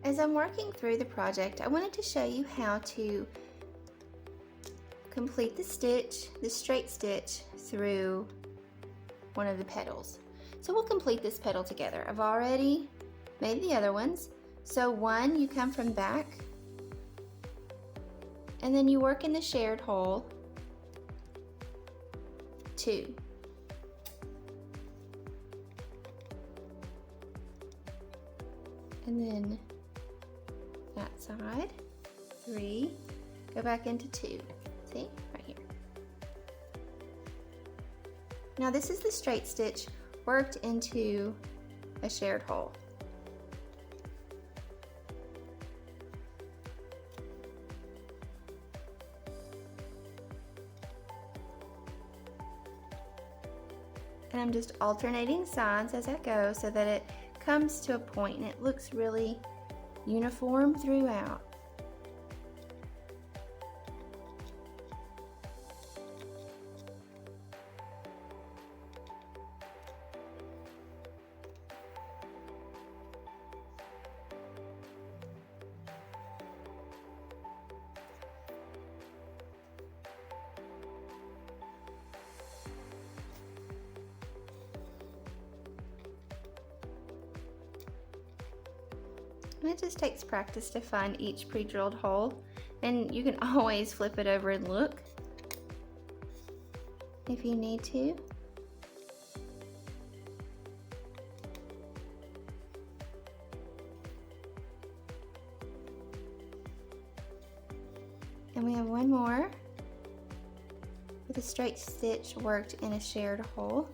As I'm working through the project, I wanted to show you how to complete the stitch, the straight stitch, through one of the petals. So we'll complete this petal together. I've already made the other ones. So one, you come from back, and then you work in the shared hole. 2. And then that side, 3, go back into 2. See, right here. Now this is the straight stitch worked into a shared hole. And I'm just alternating sides as I go so that it comes to a point and it looks really uniform throughout. And it just takes practice to find each pre-drilled hole, and you can always flip it over and look if you need to. And we have one more with a straight stitch worked in a shared hole.